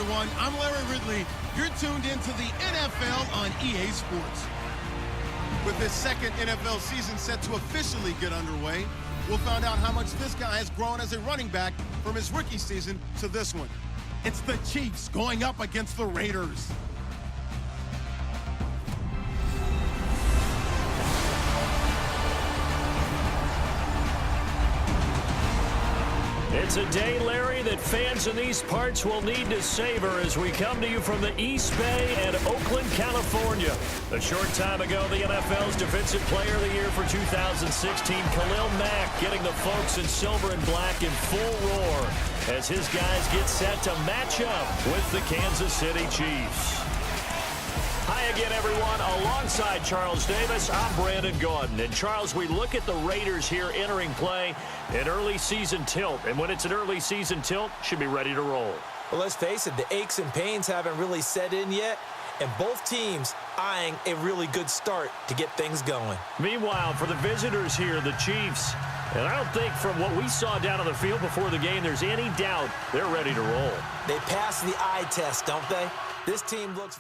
everyone. I'm Larry Ridley. You're tuned into the NFL on EA Sports. With his second NFL season set to officially get underway, we'll find out how much this guy has grown as a running back from his rookie season to this one. It's the Chiefs going up against the Raiders. It's a day, Larry, that fans in these parts will need to savor as we come to you from the East Bay and Oakland, California. A short time ago, the NFL's Defensive Player of the Year for 2016, Khalil Mack, getting the folks in silver and black in full roar as his guys get set to match up with the Kansas City Chiefs. Hi again, everyone. Alongside Charles Davis, I'm Brandon Gaudin. And Charles, we look at the Raiders here entering play in early season tilt. And when it's an early season tilt, should be ready to roll. Well, let's face it, the aches and pains haven't really set in yet. And both teams eyeing a really good start to get things going. Meanwhile, for the visitors here, the Chiefs, and I don't think from what we saw down on the field before the game, there's any doubt they're ready to roll. They pass the eye test, don't they? This team looks...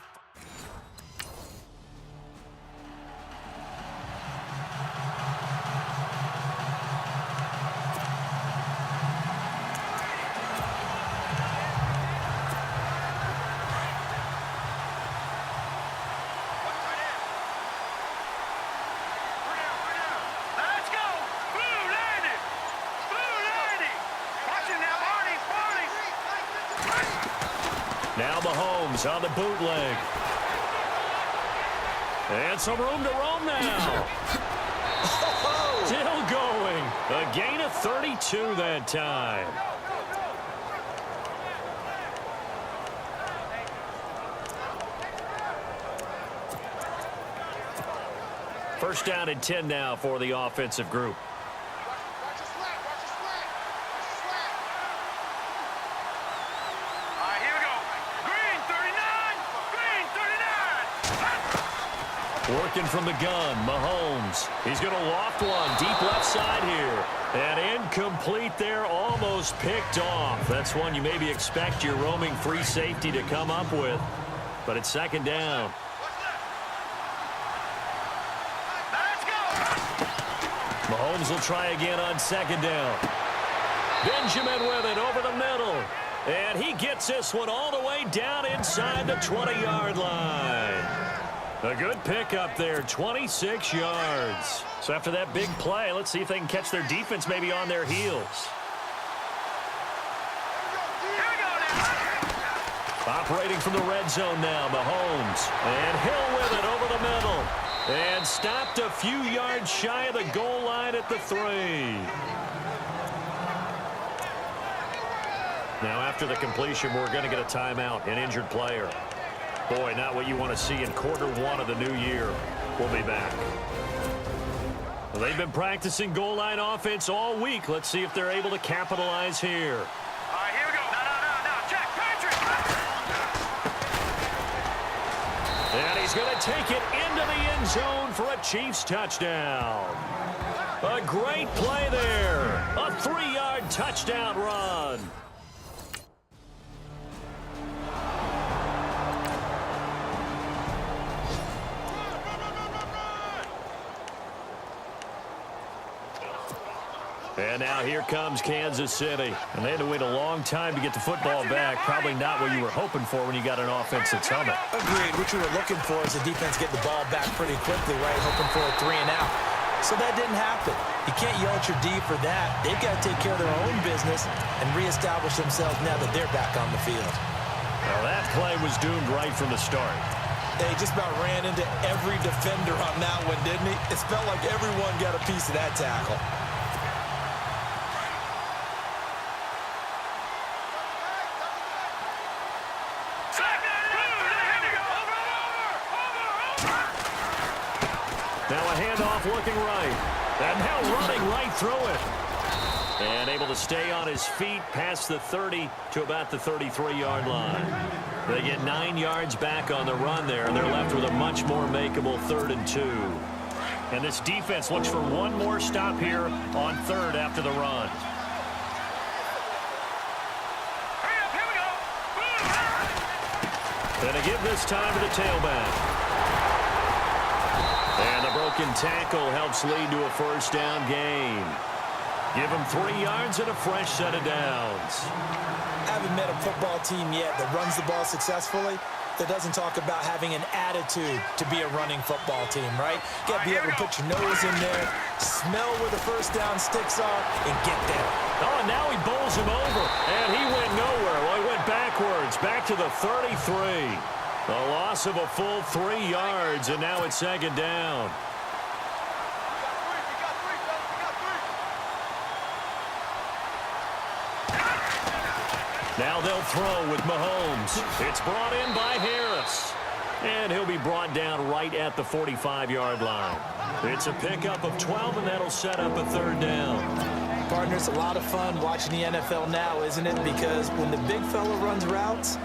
Now Mahomes on the bootleg. And some room to roam now. Still going. A gain of 32 that time. First down and 10 now for the offensive group. Working from the gun, Mahomes. He's going to loft one deep left side here. And incomplete there, almost picked off. That's one you maybe expect your roaming free safety to come up with. But it's second down. Mahomes will try again on second down. Benjamin with it over the middle. And he gets this one all the way down inside the 20-yard line. A good pickup there, 26 yards. So after that big play, let's see if they can catch their defense maybe on their heels. Operating from the red zone now, Mahomes. And Hill with it over the middle. And stopped a few yards shy of the goal line at the 3. Now after the completion, we're going to get a timeout, an injured player. Boy, not what you want to see in quarter one of the new year. We'll be back. Well, they've been practicing goal line offense all week. Let's see if they're able to capitalize here. All right, here we go. No. Check, Patrick. And he's going to take it into the end zone for a Chiefs touchdown. A great play there. A 3-yard touchdown run. And now here comes Kansas City. And they had to wait a long time to get the football back. Probably not what you were hoping for when you got an offense that's humming. Agreed. What you were looking for is the defense getting the ball back pretty quickly, right? Hoping for a 3 and out. So that didn't happen. You can't yell at your D for that. They've got to take care of their own business and reestablish themselves now that they're back on the field. Well, that play was doomed right from the start. They just about ran into every defender on that one, didn't he? It felt like everyone got a piece of that tackle. Now a handoff looking right. And now running right through it. And able to stay on his feet past the 30 to about the 33-yard line. They get 9 yards back on the run there, and they're left with a much more makeable 3rd and 2. And this defense looks for one more stop here on 3rd after the run. And a give this time to the tailback. And the broken tackle helps lead to a first down gain. Give him 3 yards and a fresh set of downs. Haven't met a football team yet that runs the ball successfully that doesn't talk about having an attitude to be a running football team, right? You got to be able to put your nose in there, smell where the first down sticks are, and get there. Oh, and now he bowls him over, and he went nowhere. Well, he went backwards, back to the 33. A loss of a full 3 yards, and now it's second down. Now they'll throw with Mahomes. It's brought in by Harris. And he'll be brought down right at the 45-yard line. It's a pickup of 12, and that'll set up a third down. Partner, it's a lot of fun watching the NFL now, isn't it? Because when the big fella runs routes,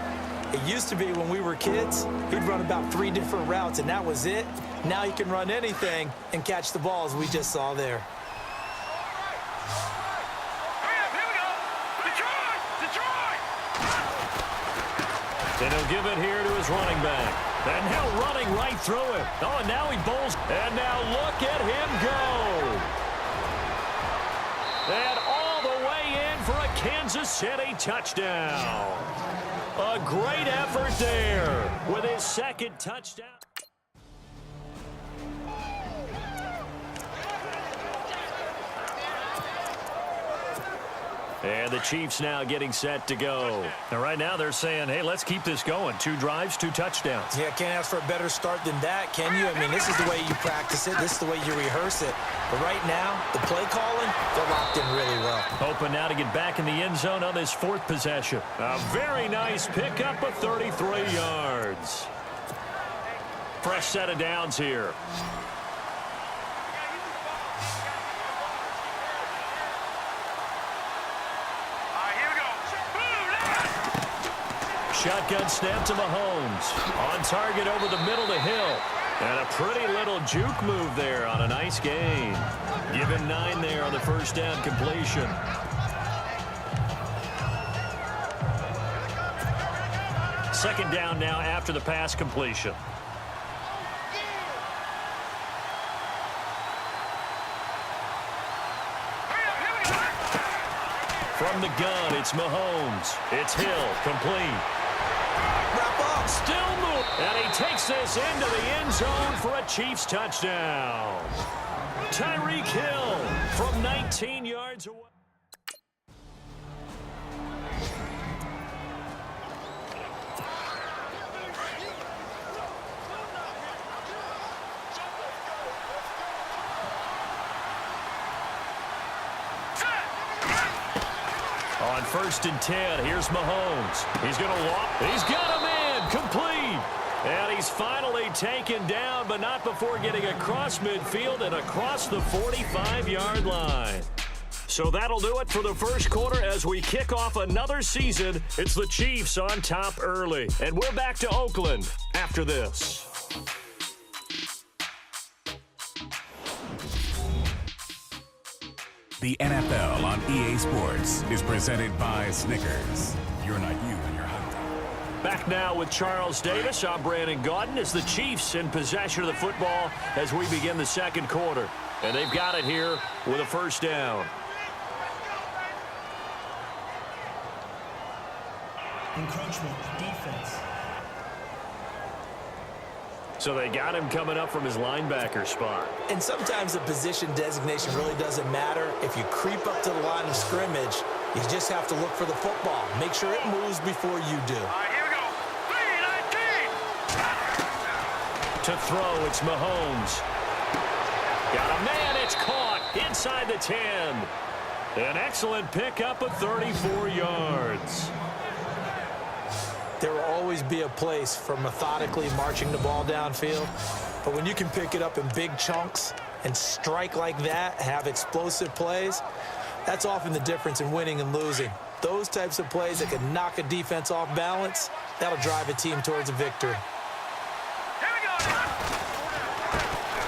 it used to be when we were kids, he'd run about 3 different routes, and that was it. Now he can run anything and catch the ball, as we just saw there. And he'll give it here to his running back. And now running right through him. Oh, and now he bowls. And now look at him go. And all the way in for a Kansas City touchdown. A great effort there with his second touchdown. And the Chiefs now getting set to go. And right now they're saying, hey, let's keep this going. 2 drives, 2 touchdowns. Yeah, can't ask for a better start than that, can you? I mean, this is the way you practice it. This is the way you rehearse it. But right now, the play calling, they're locked in really well. Hoping now to get back in the end zone on this 4th possession. A very nice pickup of 33 yards. Fresh set of downs here. Shotgun snap to Mahomes. On target over the middle to Hill. And a pretty little juke move there on a nice gain. Give him 9 there on the first down completion. Second down now after the pass completion. From the gun, it's Mahomes. It's Hill, complete. Wrap up. Still move. And he takes this into the end zone for a Chiefs touchdown. Tyreek Hill from 19 yards away. On 1st and 10, here's Mahomes. He's going to walk. He's got him in. Complete. And he's finally taken down, but not before getting across midfield and across the 45-yard line. So that'll do it for the first quarter as we kick off another season. It's the Chiefs on top early. And we're back to Oakland after this. The NFL on EA Sports is presented by Snickers. You're not you when you're hungry. Back now with Charles Davis. I'm Brandon Gaudin. As the Chiefs in possession of the football as we begin the second quarter. And they've got it here with a first down. Encroachment, defense. So they got him coming up from his linebacker spot. And sometimes the position designation really doesn't matter. If you creep up to the line of scrimmage, you just have to look for the football. Make sure it moves before you do. Here we go. 3-19. To throw, it's Mahomes. Got a man, it's caught inside the 10. An excellent pickup of 34 yards. There will always be a place for methodically marching the ball downfield. But when you can pick it up in big chunks and strike like that, have explosive plays, that's often the difference in winning and losing. Those types of plays that can knock a defense off balance, that'll drive a team towards a victory. Here we go.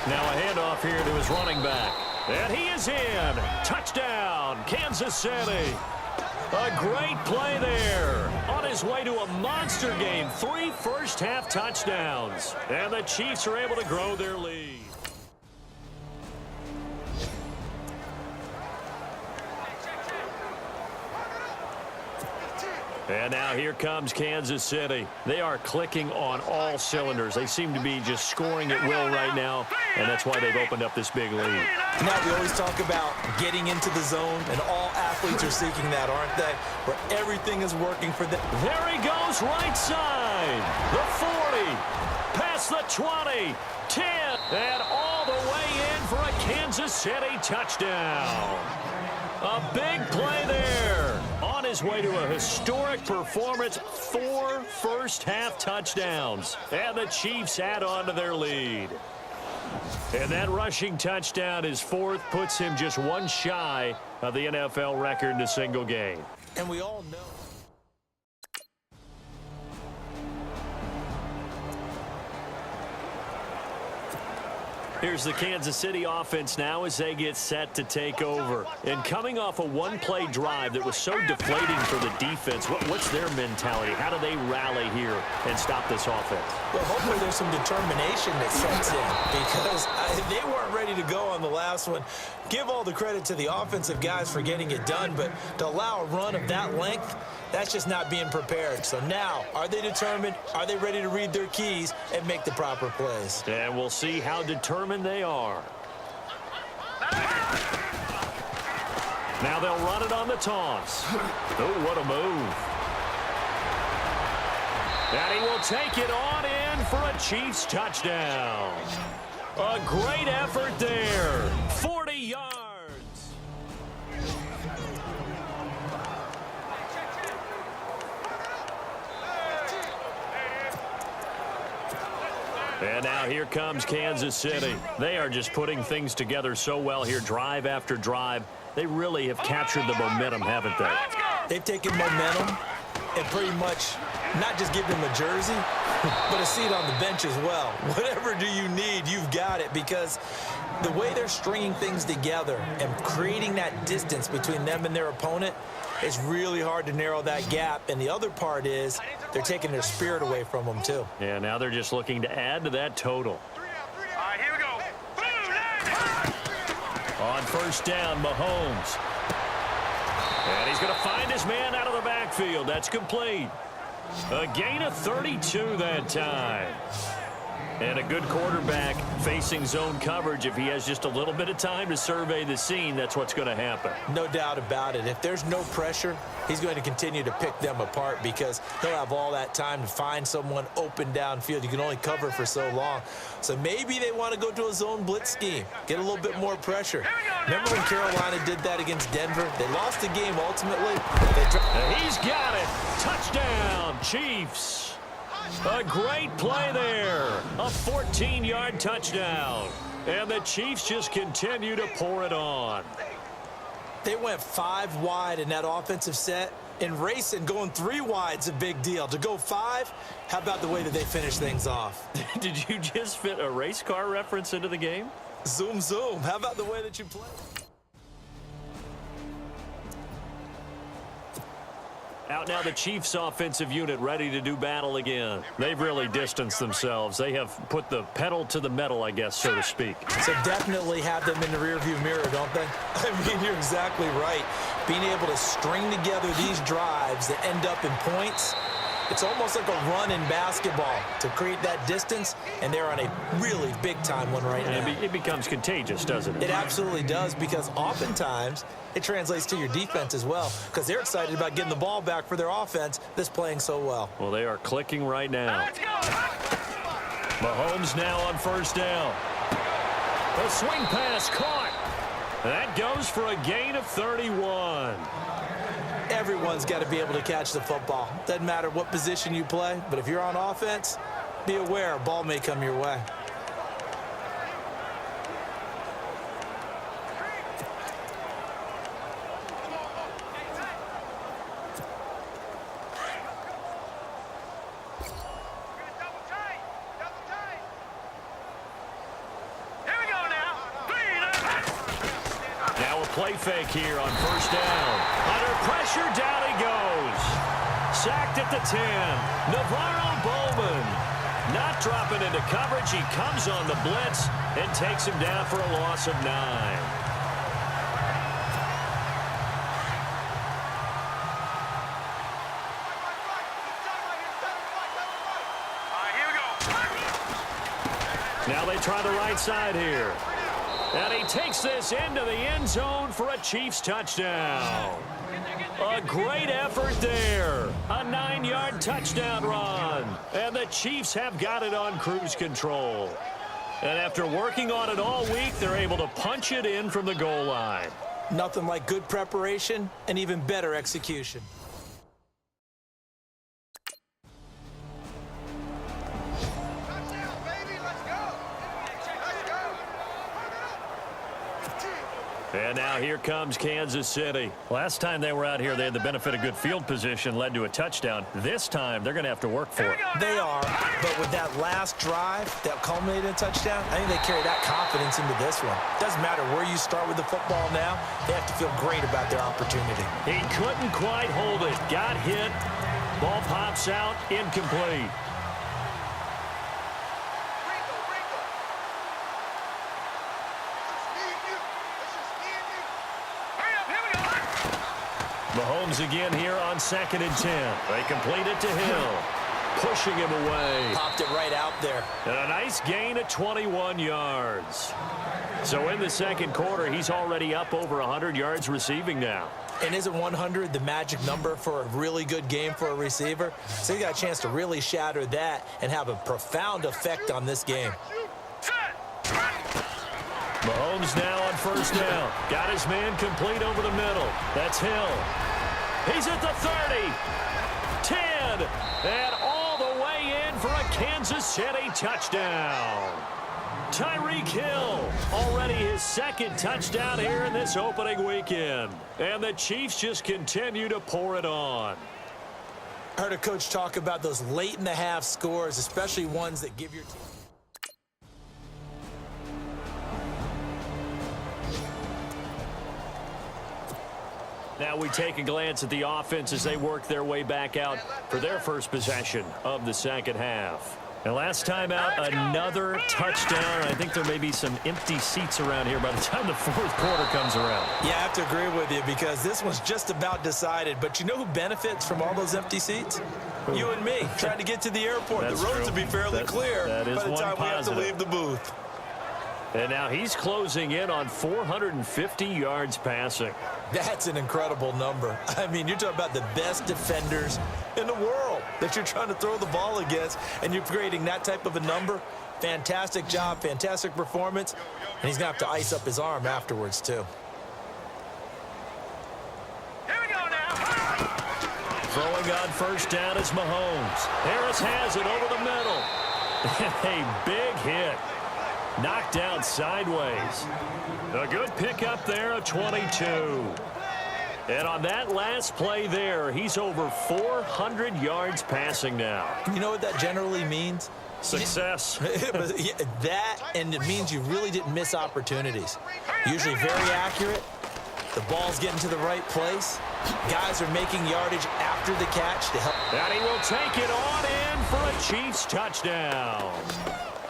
Now a handoff here to his running back. And he is in. Touchdown, Kansas City. A great play there. On his way to a monster game. 3 first-half touchdowns. And the Chiefs are able to grow their lead. And now here comes Kansas City. They are clicking on all cylinders. They seem to be just scoring at will right now, and that's why they've opened up this big lead. Now, we always talk about getting into the zone, and all athletes are seeking that, aren't they? Where everything is working for them. There he goes, right side. The 40, past the 20, 10, and all the way in for a Kansas City touchdown. A big play there. On his way to a historic performance, 4 first-half touchdowns. And the Chiefs add on to their lead. And that rushing touchdown, his 4th, puts him just 1 shy of the NFL record in a single game. And we all know. Here's the Kansas City offense now as they get set to take over. And coming off a 1-play drive that was so deflating for the defense, what's their mentality? How do they rally here and stop this offense? Well, hopefully there's some determination that sets in because they weren't ready to go on the last one. Give all the credit to the offensive guys for getting it done, but to allow a run of that length, that's just not being prepared. So now, are they determined? Are they ready to read their keys and make the proper plays? And we'll see how determined they are. Now they'll run it on the toss. Oh, what a move. And he will take it on in for a Chiefs touchdown. A great effort there. 40 yards. And now here comes Kansas City. They are just putting things together so well here, drive after drive. They really have captured the momentum, haven't they? They've taken momentum and pretty much not just give them a jersey, but a seat on the bench as well. Whatever do you need, you've got it, because the way they're stringing things together and creating that distance between them and their opponent, it's really hard to narrow that gap. And the other part is they're taking their spirit away from them, too. Yeah, now they're just looking to add to that total. All right, here we go. On first down, Mahomes. And he's going to find his man out of the backfield. That's complete. A gain of 32 that time. And a good quarterback facing zone coverage. If he has just a little bit of time to survey the scene, that's what's going to happen. No doubt about it. If there's no pressure, he's going to continue to pick them apart because he'll have all that time to find someone open downfield. You can only cover for so long. So maybe they want to go to a zone blitz scheme, get a little bit more pressure. Remember when Carolina did that against Denver? They lost the game ultimately. He's got it. Touchdown, Chiefs. A great play there. A 14-yard touchdown. And the Chiefs just continue to pour it on. They went 5 wide in that offensive set. And racing, going 3 wide's a big deal. To go 5, how about the way that they finish things off? Did you just fit a race car reference into the game? Zoom, zoom. How about the way that you play? Out now the Chiefs offensive unit ready to do battle again. They've really distanced themselves. They have put the pedal to the metal, I guess, so to speak. So definitely have them in the rearview mirror, don't they? I mean, you're exactly right. Being able to string together these drives that end up in points, it's almost like a run in basketball to create that distance, and they're on a really big-time one right now. It becomes contagious, doesn't it? It absolutely does, because oftentimes it translates to your defense as well, because they're excited about getting the ball back for their offense that's playing so well. Well, they are clicking right now. Let's go. Mahomes now on first down. A swing pass caught. That goes for a gain of 31. Everyone's got to be able to catch the football. Doesn't matter what position you play, but if you're on offense, be aware a ball may come your way. Play fake here on first down. Under pressure, down the 10. Navarro Bowman not dropping into coverage. He comes on the blitz and takes him down for a loss of 9. Now they try the right side here. And he takes this into the end zone for a Chiefs touchdown. A great effort there. A 9-yard touchdown run. And the Chiefs have got it on cruise control. And after working on it all week, they're able to punch it in from the goal line. Nothing like good preparation and even better execution. And now here comes Kansas City. Last time they were out here, they had the benefit of good field position, led to a touchdown. This time, they're going to have to work for it. They are, but with that last drive that culminated in a touchdown, I think they carry that confidence into this one. Doesn't matter where you start with the football now, they have to feel great about their opportunity. He couldn't quite hold it. Got hit. Ball pops out, incomplete. Mahomes again here on 2nd and 10. They complete it to Hill. Pushing him away. Popped it right out there. And a nice gain of 21 yards. So in the second quarter, he's already up over 100 yards receiving now. And isn't 100 the magic number for a really good game for a receiver? So he got a chance to really shatter that and have a profound effect on this game. Mahomes now on first down. Got his man complete over the middle. That's Hill. He's at the 30. 10. And all the way in for a Kansas City touchdown. Tyreek Hill, already his second touchdown here in this opening weekend. And the Chiefs just continue to pour it on. I heard a coach talk about those late-in-the-half scores, especially ones that give your team. Now we take a glance at the offense as they work their way back out for their first possession of the second half. And last time out, another touchdown. I think there may be some empty seats around here by the time the fourth quarter comes around. Yeah, I have to agree with you because this one's just about decided. But you know who benefits from all those empty seats? You and me, trying to get to the airport. That's the roads true. will be fairly clear that is by the time we have to leave the booth. And now he's closing in on 450 yards passing. That's an incredible number. I mean, you're talking about the best defenders in the world that you're trying to throw the ball against, and you're creating that type of a number. Fantastic job, fantastic performance, and he's going to have to ice up his arm afterwards, too. Here we go now. Throwing on first down is Mahomes. Harris has it over the middle. A big hit. Knocked down sideways. A good pickup there, a 22. And on that last play there, he's over 400 yards passing now. You know what that generally means? Success. That, and it means you really didn't miss opportunities. Usually very accurate. The ball's getting to the right place. Guys are making yardage after the catch to help. And he will take it on in for a Chiefs touchdown.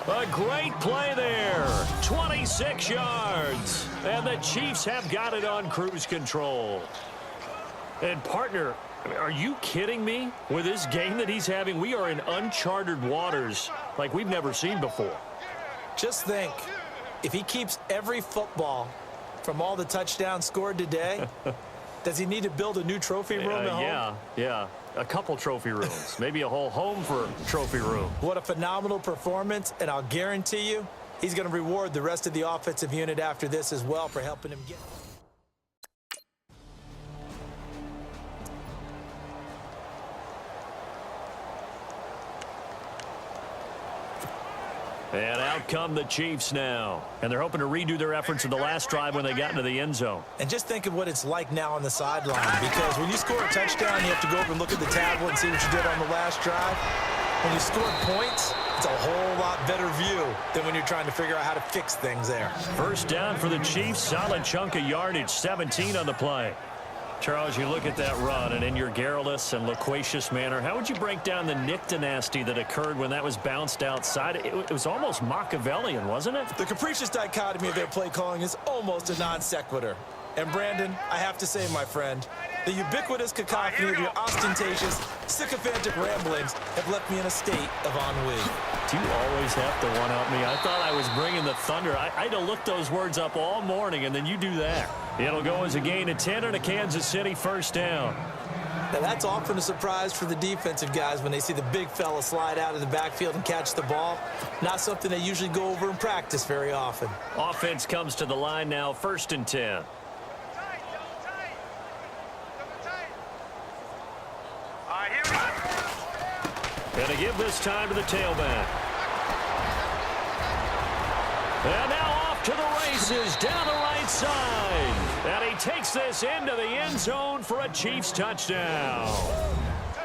A great play there. 26 yards. And the Chiefs have got it on cruise control. And, partner, are you kidding me? With this game that he's having, we are in uncharted waters like we've never seen before. Just think, if he keeps every football from all the touchdowns scored today, does he need to build a new trophy room at home? Yeah. A couple trophy rooms. Maybe a whole home for trophy room. What a phenomenal performance, and I'll guarantee you he's going to reward the rest of the offensive unit after this as well for helping him get. And out come the Chiefs now. And they're hoping to redo their efforts in the last drive when they got into the end zone. And just think of what it's like now on the sideline, because when you score a touchdown, you have to go over and look at the tablet and see what you did on the last drive. When you score points, it's a whole lot better view than when you're trying to figure out how to fix things there. First down for the Chiefs. Solid chunk of yardage, 17 on the play. Charles, you look at that run, and in your garrulous and loquacious manner, how would you break down the Nick dynasty that occurred when that was bounced outside? It was almost Machiavellian, wasn't it? The capricious dichotomy of their play calling is almost a non sequitur. And Brandon, I have to say, my friend, the ubiquitous cacophony of your ostentatious, sycophantic ramblings have left me in a state of ennui. Do you always have to one-up me? I thought I was bringing the thunder. I had to look those words up all morning, and then you do that. It'll go as a gain of 10 and a Kansas City first down. Now, that's often a surprise for the defensive guys when they see the big fella slide out of the backfield and catch the ball. Not something they usually go over in practice very often. Offense comes to the line now, 1st and 10. Going to give this time to the tailback. And now off to the races down the right side. And he takes this into the end zone for a Chiefs touchdown.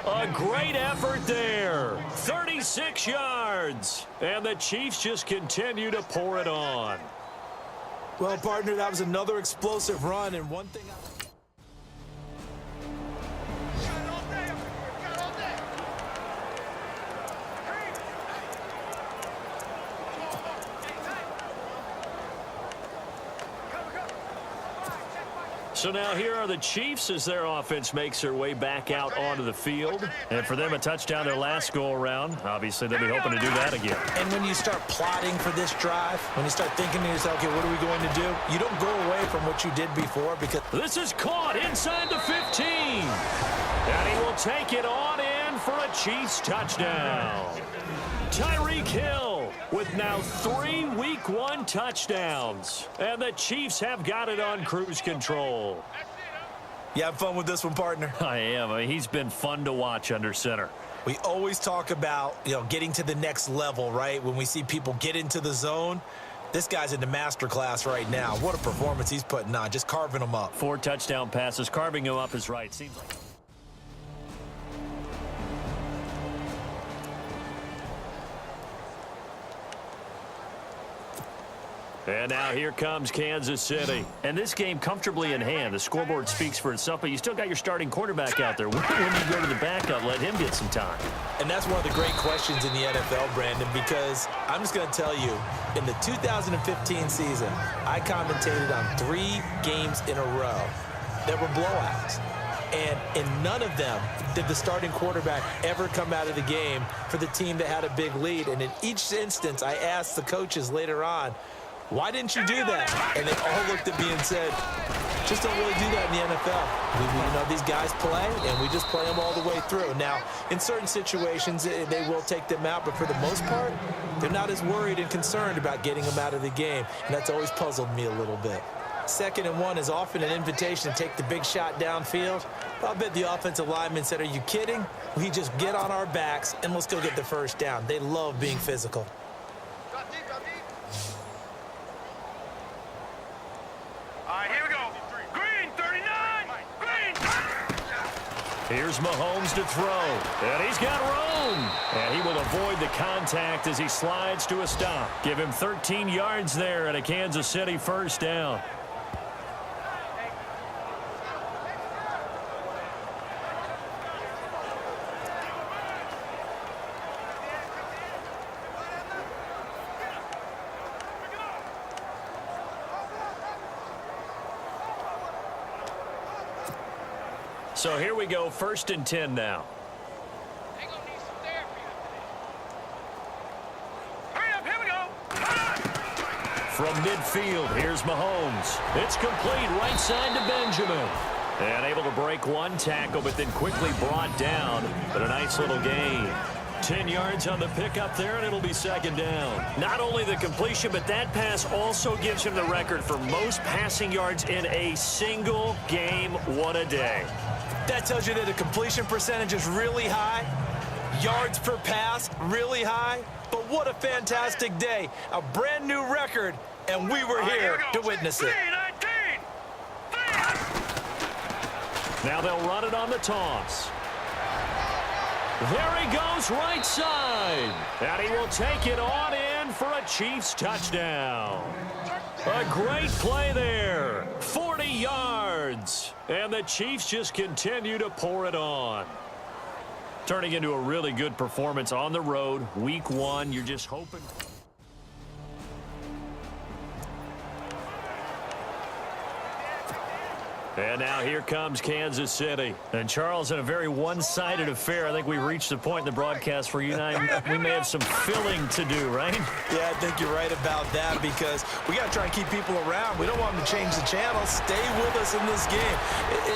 A great effort there. 36 yards. And the Chiefs just continue to pour it on. Well, partner, that was another explosive run. And one thing So now here are the Chiefs as their offense makes their way back out onto the field. And for them, a touchdown their last go-around. Obviously, they'll be hoping to do that again. And when you start plotting for this drive, when you start thinking to yourself, okay, what are we going to do? You don't go away from what you did before because this is caught inside the 15. And he will take it on in for a Chiefs touchdown. Tyreek Hill with now 3 Week 1 touchdowns. And the Chiefs have got it on cruise control. You have fun with this one, partner? I am. He's been fun to watch under center. We always talk about, getting to the next level, right? When we see people get into the zone, this guy's in the master class right now. What a performance he's putting on, just carving them up. 4 touchdown passes, carving him up is right. Seems like. And now here comes Kansas City. And this game comfortably in hand. The scoreboard speaks for itself, but you still got your starting quarterback out there. When you go to the backup, let him get some time. And that's one of the great questions in the NFL, Brandon, because I'm just going to tell you, in the 2015 season, I commentated on 3 games in a row that were blowouts. And in none of them did the starting quarterback ever come out of the game for the team that had a big lead. And in each instance, I asked the coaches later on, why didn't you do that? And they all looked at me and said, just don't really do that in the NFL. These guys play, and we just play them all the way through. Now, in certain situations, they will take them out, but for the most part, they're not as worried and concerned about getting them out of the game, and that's always puzzled me a little bit. 2nd and 1 is often an invitation to take the big shot downfield. I'll bet the offensive lineman said, are you kidding? We just get on our backs, and let's go get the first down. They love being physical. Here's Mahomes to throw, and he's got room. And he will avoid the contact as he slides to a stop. Give him 13 yards there and a Kansas City first down. So here we go, 1st and 10 now. Hurry up, here we go. From midfield, here's Mahomes. It's complete right side to Benjamin. And able to break 1 tackle, but then quickly brought down. But a nice little gain. 10 yards on the pickup there, and it'll be 2nd down. Not only the completion, but that pass also gives him the record for most passing yards in a single game. What a day. That tells you that the completion percentage is really high. Yards per pass, really high. But what a fantastic day. A brand new record, and we were here to witness it. Now they'll run it on the toss. There he goes right side. And he will take it on in on for a Chiefs touchdown. A great play there. 40 yards. And the Chiefs just continue to pour it on. Turning into a really good performance on the road. Week 1, you're just hoping. And now here comes Kansas City. And Charles, in a very one-sided affair, I think we reached the point in the broadcast where you and I, we may have some filling to do, right? Yeah, I think you're right about that because we got to try and keep people around. We don't want them to change the channel. Stay with us in this game.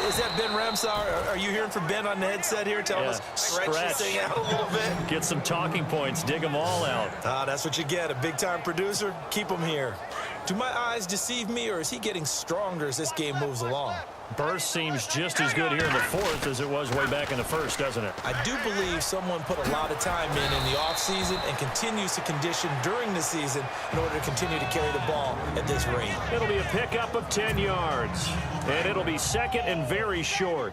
Is that Ben Ramsar? Are you hearing from Ben on the headset here telling us stretch this thing out a little bit? Get some talking points. Dig them all out. That's what you get. A big-time producer. Keep them here. Do my eyes deceive me, or is he getting stronger as this game moves along? Burst seems just as good here in the fourth as it was way back in the first, doesn't it? I do believe someone put a lot of time in the offseason and continues to condition during the season in order to continue to carry the ball at this rate. It'll be a pickup of 10 yards, and it'll be second and very short.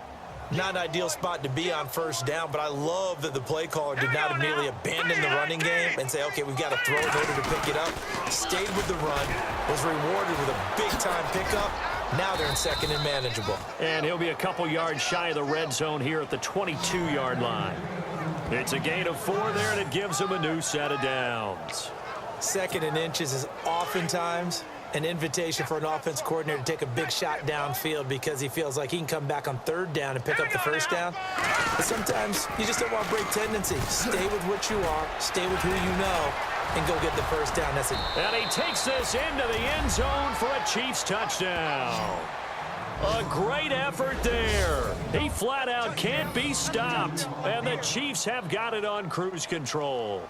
Not an ideal spot to be on first down, but I love that the play caller did not immediately abandon the running game and say, okay, we've got to throw in order to pick it up. Stayed with the run, was rewarded with a big-time pickup. Now they're in second and manageable. And he'll be a couple yards shy of the red zone here at the 22-yard line. It's a gain of 4 there, and it gives him a new set of downs. Second and inches is oftentimes an invitation for an offense coordinator to take a big shot downfield because he feels like he can come back on third down and pick up the first down. But sometimes you just don't want to break tendency. Stay with what you are, stay with who you know, and go get the first down. That's it. And he takes this into the end zone for a Chiefs touchdown. A great effort there. He flat out can't be stopped. And the Chiefs have got it on cruise control.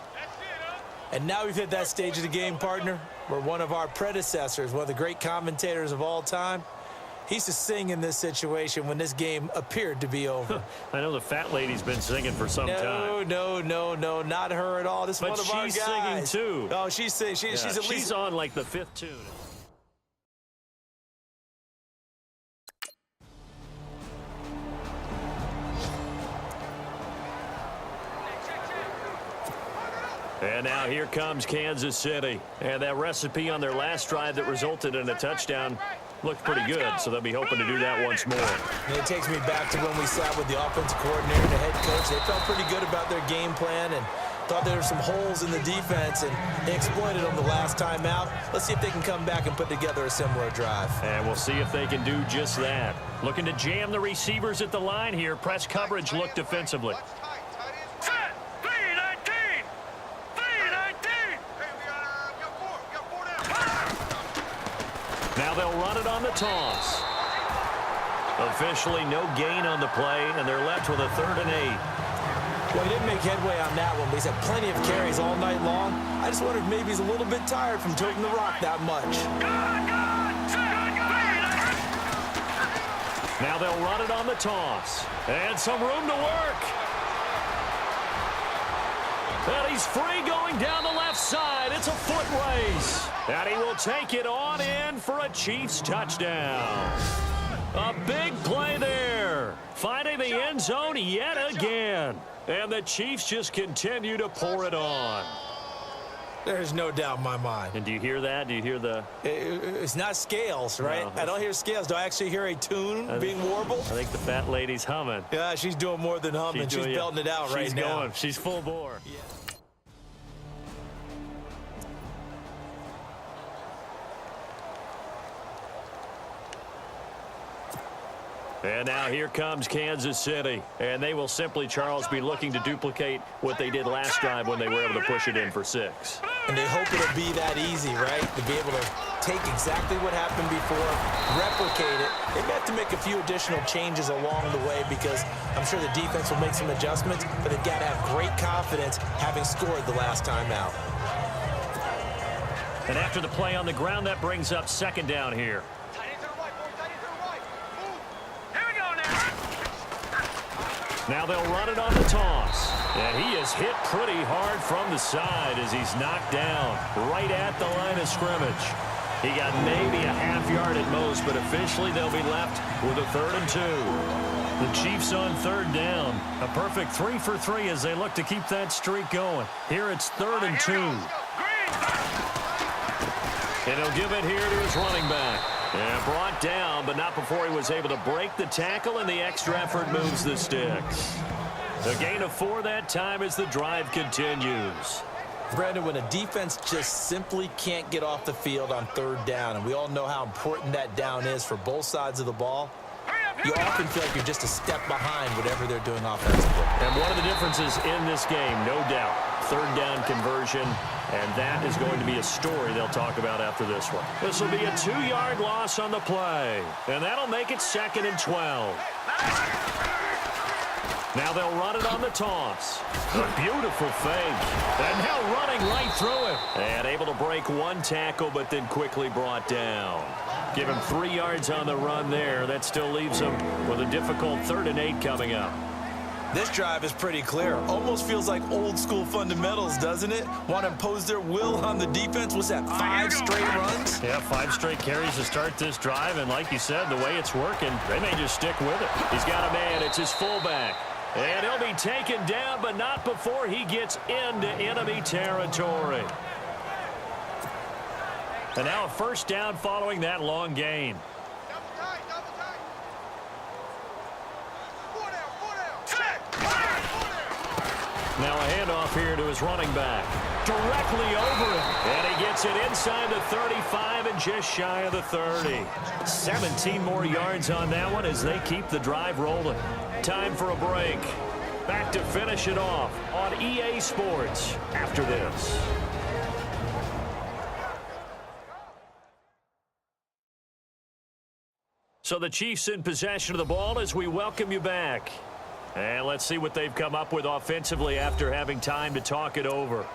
And now we've hit that stage of the game, partner, where one of our predecessors, one of the great commentators of all time, he used to sing in this situation when this game appeared to be over. I know the fat lady's been singing for some time. No, not her at all. This is one of our guys. But she's singing, too. Oh, she's singing. She's at least... She's on, like, the 5th tune. And now here comes Kansas City. And that recipe on their last drive that resulted in a touchdown looked pretty good, so they'll be hoping to do that once more. And it takes me back to when we sat with the offensive coordinator and the head coach. They felt pretty good about their game plan and thought there were some holes in the defense, and they exploited them the last time out. Let's see if they can come back and put together a similar drive. And we'll see if they can do just that. Looking to jam the receivers at the line here. Press coverage look defensively. Now they'll run it on the toss. Officially no gain on the play, and they're left with a 3rd and 8. Well, he didn't make headway on that one, but he's had plenty of carries all night long. I just wonder if maybe he's a little bit tired from toting the rock that much. Now they'll run it on the toss. And some room to work. And he's free going down the left side. It's a foot race. And he will take it on in for a Chiefs touchdown. A big play there. Finding the end zone yet again. And the Chiefs just continue to pour it on. There's no doubt in my mind. And do you hear that? Do you hear the... It's not scales, right? No, I don't hear scales. Do I actually hear a tune being warbled? I think the fat lady's humming. Yeah, she's doing more than humming. She's belting it out right now. She's going. She's full bore. Yeah. And now here comes Kansas City. And they will simply, Charles, be looking to duplicate what they did last drive when they were able to push it in for 6. And they hope it'll be that easy, right? To be able to take exactly what happened before, replicate it. They may have to make a few additional changes along the way because I'm sure the defense will make some adjustments, but they've got to have great confidence having scored the last time out. And after the play on the ground, that brings up 2nd down here. Now they'll run it on the toss. And he is hit pretty hard from the side as he's knocked down right at the line of scrimmage. He got maybe a half yard at most, but officially they'll be left with a 3rd and 2. The Chiefs on 3rd down. A perfect 3 for 3 as they look to keep that streak going. Here it's 3rd and 2. And he'll give it here to his running back. And brought down, but not before he was able to break the tackle, and the extra effort moves the sticks. A gain of 4 that time as the drive continues. Brandon, when a defense just simply can't get off the field on 3rd down, and we all know how important that down is for both sides of the ball, you often feel like you're just a step behind whatever they're doing offensively. And one of the differences in this game, no doubt, 3rd down conversion, and that is going to be a story they'll talk about after this one. This will be a 2-yard loss on the play, and that'll make it 2nd and 12. Now they'll run it on the toss. A beautiful fake. And now running right through him. And able to break 1 tackle, but then quickly brought down. Give him 3 yards on the run there. That still leaves him with a difficult 3rd and 8 coming up. This drive is pretty clear. Almost feels like old school fundamentals, doesn't it? Want to impose their will on the defense. Was that 5 straight runs? Yeah, 5 straight carries to start this drive. And like you said, the way it's working, they may just stick with it. He's got a man. It's his fullback. And he'll be taken down, but not before he gets into enemy territory. And now a 1st down following that long gain. Now a handoff here to his running back. Directly over him. And he gets it inside the 35 and just shy of the 30. 17 more yards on that one as they keep the drive rolling. Time for a break. Back to finish it off on EA Sports after this. So the Chiefs in possession of the ball as we welcome you back. And let's see what they've come up with offensively after having time to talk it over.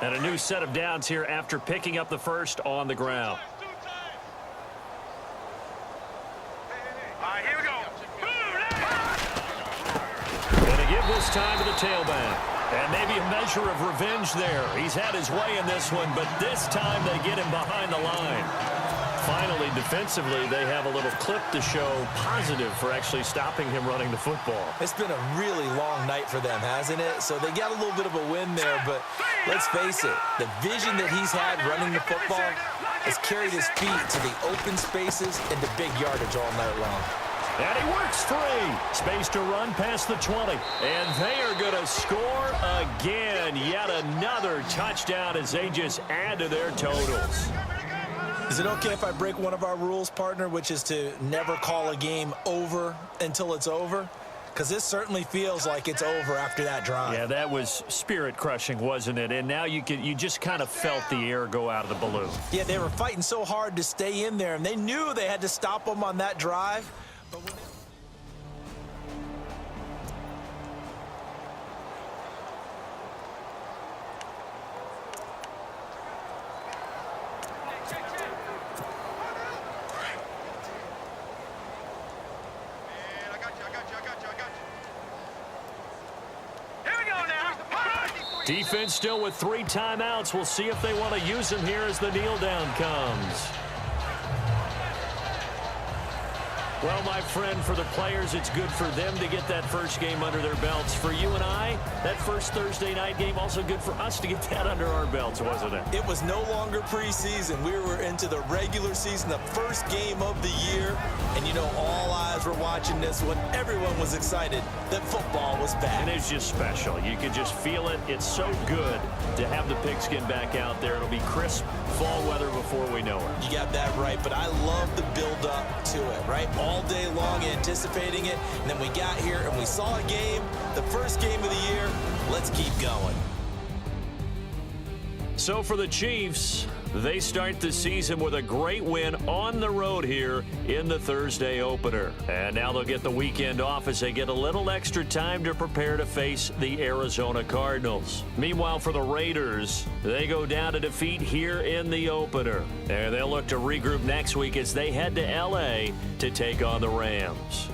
And a new set of downs here after picking up the first on the ground. All right, here we go. And to give this time to the tailback. And maybe a measure of revenge there. He's had his way in this one, but this time they get him behind the line. Finally, defensively, they have a little clip to show positive for actually stopping him running the football. It's been a really long night for them, hasn't it? So they got a little bit of a win there, but let's face it, the vision that he's had running the football has carried his feet to the open spaces and the big yardage all night long. And he works free. Space to run past the 20. And they are going to score again. Yet another touchdown as they just add to their totals. Is it okay if I break one of our rules, partner, which is to never call a game over until it's over? Because this certainly feels like it's over after that drive. Yeah, that was spirit-crushing, wasn't it? And now you just kind of felt the air go out of the balloon. Yeah, they were fighting so hard to stay in there, and they knew they had to stop them on that drive. But when defense still with 3 timeouts. We'll see if they want to use them here as the kneel down comes. Well, my friend, for the players, it's good for them to get that first game under their belts. For you and I, that first Thursday night game, also good for us to get that under our belts, wasn't it? it was no longer preseason. We were into the regular season, the first game of the year. And, you know, all eyes were watching this one. Everyone was excited that football was back. And it's just special. You could just feel it. It's so good to have the pigskin back out there. It'll be crisp fall weather before we know it. You got that right, but I love the build-up to it, right? All day long anticipating it, and then we got here and we saw a game, the first game of the year. Let's keep going. So for the Chiefs, they start the season with a great win on the road here in the Thursday opener. And now they'll get the weekend off as they get a little extra time to prepare to face the Arizona Cardinals. Meanwhile, for the Raiders, they go down to defeat here in the opener. And they'll look to regroup next week as they head to L.A. to take on the Rams.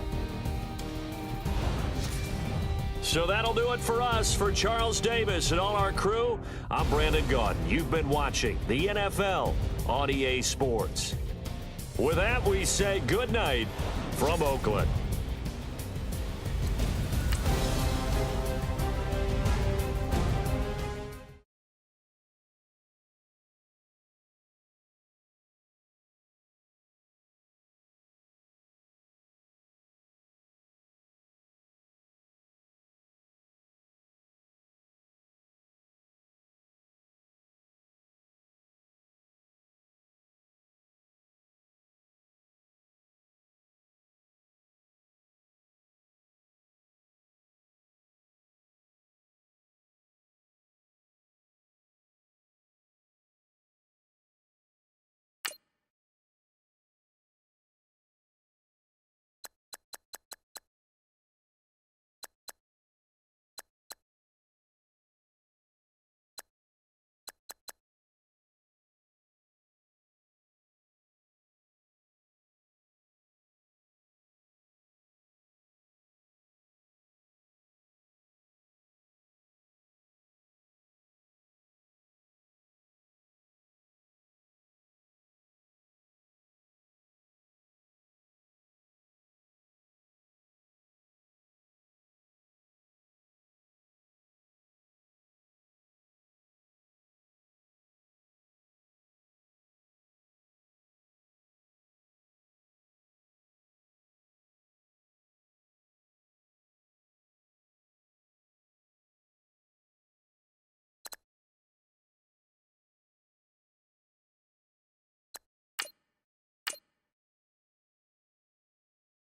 So that'll do it for us. For Charles Davis and all our crew, I'm Brandon Gaudin. You've been watching the NFL on EA Sports. With that, we say good night from Oakland.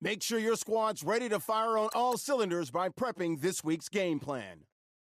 Make sure your squad's ready to fire on all cylinders by prepping this week's game plan.